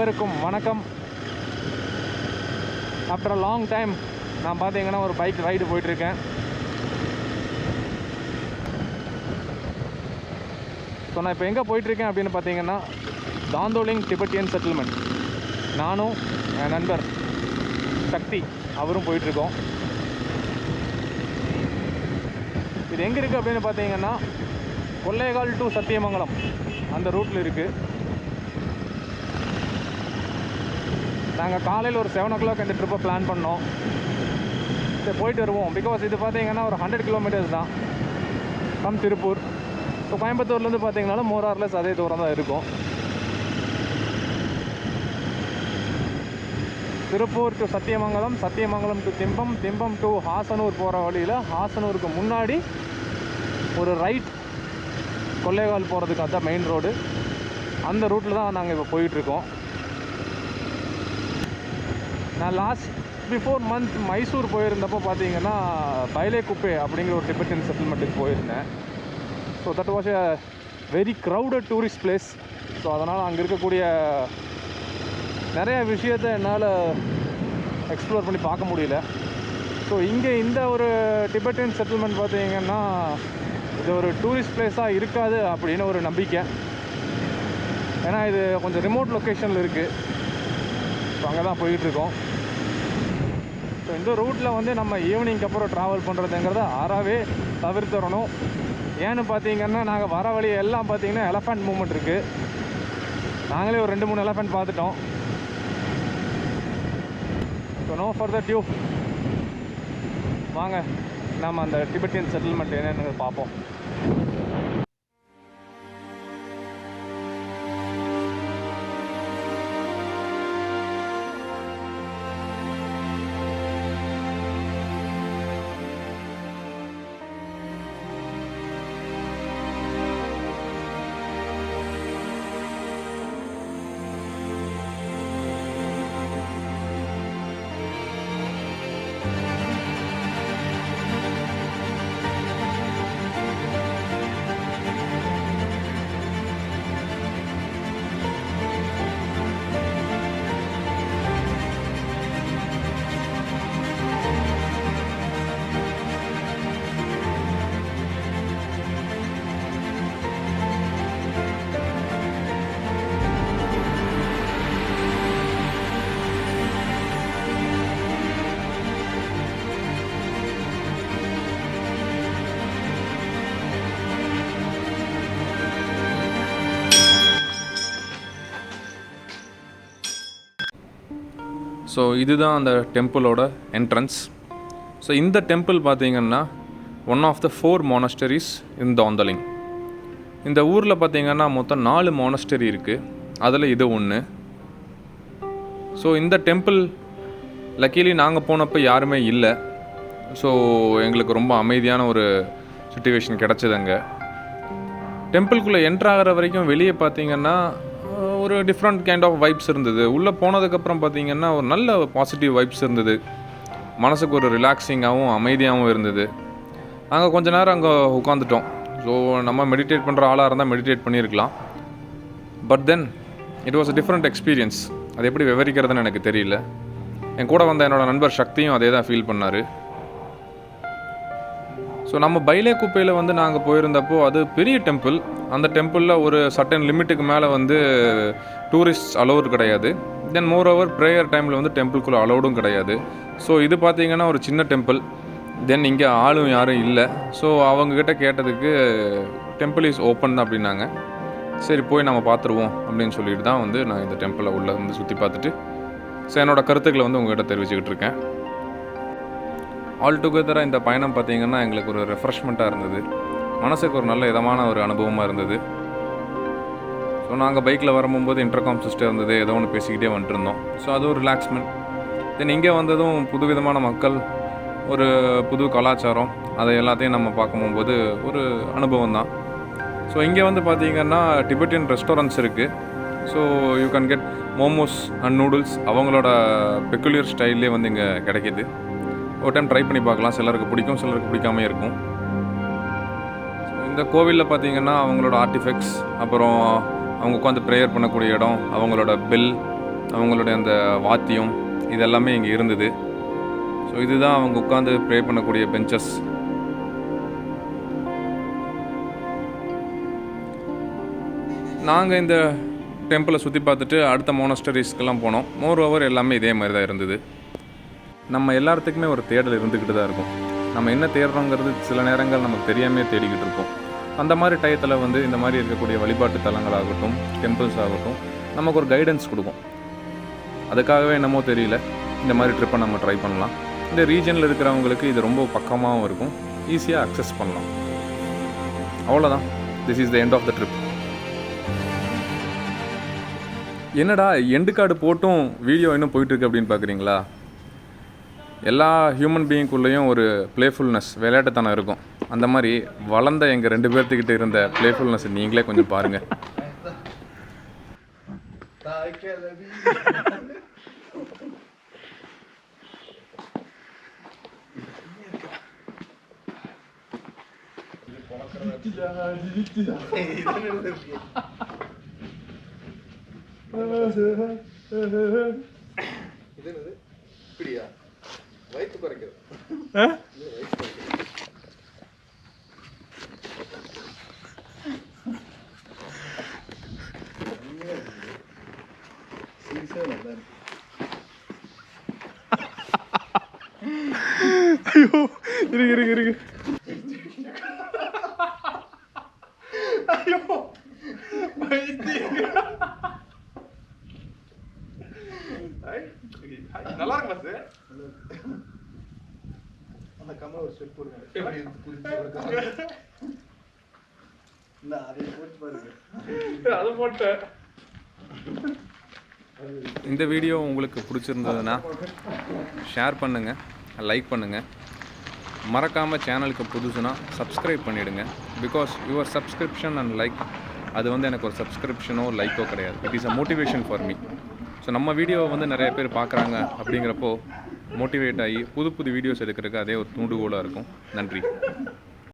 அனைவருக்கும் வணக்கம். After a long time நான் பார்த்தீங்கன்னா ஒரு பைக் ரைடு போயிட்டுருக்கேன். ஸோ நான் இப்போ எங்கே போயிட்டுருக்கேன் அப்படின்னு பார்த்தீங்கன்னா தாந்தோலிங் டிபெட்டியன் செட்டில்மெண்ட். நானும் என் நண்பர் சக்தி அவரும் போயிட்டுருக்கோம். இது எங்கே இருக்குது அப்படின்னு பார்த்தீங்கன்னா கொல்லேகால் டு சத்தியமங்கலம் அந்த ரூட்டில் இருக்குது. நாங்கள் காலையில் ஒரு 7 o'clock இந்த ட்ரிப்பை பிளான் பண்ணோம். சரி போயிட்டு வருவோம். பிகாஸ் இது பார்த்தீங்கன்னா ஒரு 100 kilometers தான் ஃப்ரம் திருப்பூர். ஸோ கோயம்புத்தூர்லேருந்து பார்த்தீங்கன்னா மோரார்லெஸ் அதே தூரம் தான் இருக்கும். Tiruppur to Sathyamangalam, Sathyamangalam to Thimbam, Thimbam to Hasanur போகிற வழியில் ஹாசனூருக்கு முன்னாடி ஒரு ரைட் கொல்லேகால் போகிறதுக்கு அதுதான் மெயின் ரோடு. அந்த ரூட்டில் தான் நாங்கள் இப்போ போயிட்டுருக்கோம். நான் பிஃபோர் மந்த் மைசூர் போயிருந்தப்போ பார்த்தீங்கன்னா பைலேகுப்பே அப்படிங்கிற ஒரு டிபெட்டியன் செட்டில்மெண்ட்டுக்கு போயிருந்தேன். So that was a very crowded tourist place. So அதனால் அங்கே இருக்கக்கூடிய நிறைய விஷயத்தை என்னால் எக்ஸ்ப்ளோர் பண்ணி பார்க்க முடியல. ஸோ இங்கே இந்த ஒரு டிபெட்டியன் செட்டில்மெண்ட் பார்த்தீங்கன்னா இது ஒரு டூரிஸ்ட் பிளேஸாக இருக்காது அப்படின்னு ஒரு நம்பிக்கை. ஏன்னா இது கொஞ்சம் ரிமோட் லொக்கேஷனில் இருக்குது. ஸோ அங்கே தான் போயிட்டுருக்கோம். ஸோ இந்த ரூட்டில் வந்து நம்ம ஈவினிங்க்கு அப்புறம் ட்ராவல் பண்ணுறதுங்கிறத அறவே தவிர்த்துடணும். ஏன்னு பார்த்தீங்கன்னா நாங்கள் வர வழி எல்லாம் பார்த்தீங்கன்னா எலஃபண்ட் மூவ்மெண்ட் இருக்குது. நாங்களே ஒரு 2-3 எலஃபண்ட் பார்த்துட்டோம். ஸோ நோ ஃபர்தர் டியூ, வாங்க நம்ம அந்த டிபெட்டியன் செட்டில்மெண்ட் என்னென்னு பார்ப்போம். ஸோ இதுதான் அந்த டெம்பிளோட என்ட்ரன்ஸ். ஸோ இந்த டெம்பிள் பார்த்திங்கன்னா ஒன் ஆஃப் த 4 monasteries இன் தோந்தலிங். இந்த ஊரில் பார்த்திங்கன்னா மொத்தம் 4 monastery இருக்குது. அதில் இது ஒன்று. ஸோ இந்த டெம்பிள் லக்கிலி நாங்கள் போனப்போ யாருமே இல்லை. ஸோ எங்களுக்கு ரொம்ப அமைதியான ஒரு சிச்சுவேஷன் கிடச்சிது. அங்கே டெம்பிள்குள்ளே என்ட்ராகிற வரைக்கும் வெளியே பார்த்திங்கன்னா ஒரு டிஃப்ரெண்ட் கைண்ட் ஆஃப் வைப்ஸ் இருந்தது. உள்ளே போனதுக்கப்புறம் பார்த்திங்கன்னா ஒரு நல்ல பாசிட்டிவ் வைப்ஸ் இருந்தது. மனசுக்கு ஒரு ரிலாக்ஸிங்காகவும் அமைதியாகவும் இருந்தது. நாங்கள் கொஞ்ச நேரம் அங்கே உட்காந்துட்டோம். ஸோ நம்ம மெடிடேட் பண்ணுற ஆளாக இருந்தால் மெடிடேட் பண்ணியிருக்கலாம். But then it was a different experience. அது எப்படி விவரிக்கிறதுன்னு எனக்கு தெரியல. என் கூட வந்த என்னோடய நண்பர் சக்தியும் அதே தான் ஃபீல் பண்ணார். ஸோ நம்ம பைலேகுப்பையில் வந்து நாங்கள் போயிருந்தப்போ அது பெரிய டெம்பிள். அந்த டெம்பிளில் ஒரு சர்டன் லிமிட்டுக்கு மேலே வந்து டூரிஸ்ட் அலோடு கிடையாது. தென் மோர் ஓவர் ப்ரேயர் டைமில் வந்து டெம்பிள்குள்ளே அலோடும் கிடையாது. ஸோ இது பார்த்திங்கன்னா ஒரு சின்ன டெம்பிள். தென் இங்கே ஆளும் யாரும் இல்லை. ஸோ அவங்கக்கிட்ட கேட்டதுக்கு டெம்பிள் இஸ் ஓப்பன் அப்படின்னாங்க. சரி போய் நம்ம பார்த்துருவோம் அப்படின்னு சொல்லிட்டு தான் வந்து நான் இந்த டெம்பிளை உள்ளே வந்து சுற்றி பார்த்துட்டு ஸோ என்னோடய கருத்துக்களை வந்து உங்கள்கிட்ட தெரிவிச்சுக்கிட்டு இருக்கேன். ஆல் டுகெதராக இந்த பயணம் பார்த்திங்கன்னா எங்களுக்கு ஒரு ரெஃப்ரெஷ்மெண்ட்டாக இருந்தது. மனசுக்கு ஒரு நல்ல இதமான ஒரு அனுபவமாக இருந்தது. ஸோ நாங்கள் பைக்கில் வரும்போது இன்டர்காம் சிஸ்டம் இருந்தது. ஏதோ ஒன்று பேசிக்கிட்டே வந்துட்டுருந்தோம். ஸோ அது ஒரு ரிலாக்ஸ்மெண்ட். தென் இங்கே வந்ததும் புதுவிதமான மக்கள், ஒரு புது கலாச்சாரம், அதை எல்லாத்தையும் நம்ம பார்க்கும்போது ஒரு அனுபவம் தான். ஸோ இங்கே வந்து பார்த்திங்கன்னா டிபெட்டியன் ரெஸ்டாரண்ட்ஸ் இருக்குது. So you can get momos and noodles அவங்களோட பெக்குலியர் ஸ்டைல்லே வந்து இங்கே கிடைக்கிது. ஒரு டைம் ட்ரை பண்ணி பார்க்கலாம். சிலருக்கு பிடிக்கும், சிலருக்கு பிடிக்காமே இருக்கும். இந்த கோவிலில் பார்த்திங்கன்னா அவங்களோட ஆர்டிஃபெக்ட்ஸ், அப்புறம் அவங்க உட்காந்து ப்ரேயர் பண்ணக்கூடிய இடம், அவங்களோட பெல், அவங்களுடைய அந்த வாத்தியம் இதெல்லாமே இங்கே இருந்தது. ஸோ இதுதான் அவங்க உட்காந்து ப்ரே பண்ணக்கூடிய பெஞ்சஸ். நாங்கள் இந்த டெம்பிளை சுற்றி பார்த்துட்டு அடுத்த மோனஸ்டரிஸ்க்கெல்லாம் போனோம். மோர் ஓவர் எல்லாமே இதே மாதிரி தான் இருந்தது. நம்ம எல்லாத்துக்குமே ஒரு தேடல் இருந்துக்கிட்டு தான் இருக்கும். நம்ம என்ன தேடுறோங்கிறது சில நேரங்கள் நமக்கு தெரியாமே தேடிக்கிட்டு இருப்போம். அந்த மாதிரி டயத்தில் வந்து இந்த மாதிரி இருக்கக்கூடிய வழிபாட்டு தலங்களாகட்டும், டெம்பிள்ஸ் ஆகட்டும், நமக்கு ஒரு கைடன்ஸ் கொடுக்கும். அதுக்காகவே என்னமோ தெரியல, இந்த மாதிரி ட்ரிப்பை நம்ம ட்ரை பண்ணலாம். இந்த ரீஜனில் இருக்கிறவங்களுக்கு இது ரொம்ப பக்கமாகவும் இருக்கும், ஈஸியாக அக்சஸ் பண்ணலாம். அவ்வளோதான். This is the end of the trip. என்னடா எண்டு கார்டு போட்டும் வீடியோ இன்னும் போயிட்டுருக்கு அப்படின்னு பார்க்குறீங்களா? எல்லா ஹியூமன் பீயிங்குள்ளேயும் ஒரு ப்ளேஃபுல்னஸ், விளையாட்டுத்தனம் இருக்கும். அந்த மாதிரி வளர்ந்த எங்கள் 2 பேர்த்துக்கிட்ட இருந்த ப்ளேஃபுல்னஸ் நீங்களே கொஞ்சம் பாருங்கள். இப்படியா வயிற்று குறைக்கிறது. ஐயோ இருக்கு ஐயோ நல்லா இருக்கு பஸ். அந்த கம்மல் ஒரு ஸ்டெப் போடுங்க. அது போட்டேன். இந்த வீடியோ உங்களுக்கு பிடிச்சிருந்ததுன்னா ஷேர் பண்ணுங்கள், லைக் பண்ணுங்கள். மறக்காமல் சேனலுக்கு புதுசுனா சப்ஸ்கிரைப் பண்ணிவிடுங்க. Because your subscription and like அது வந்து எனக்கு ஒரு சப்ஸ்கிரிப்ஷனோ லைக்கோ கிடையாது. It is a motivation for me. So நம்ம வீடியோவை வந்து நிறைய பேர் பார்க்குறாங்க அப்படிங்கிறப்போ மோட்டிவேட் ஆகி புது வீடியோஸ் எடுக்கிறதுக்கு அதே ஒரு தூண்டுகோலாக இருக்கும். நன்றி.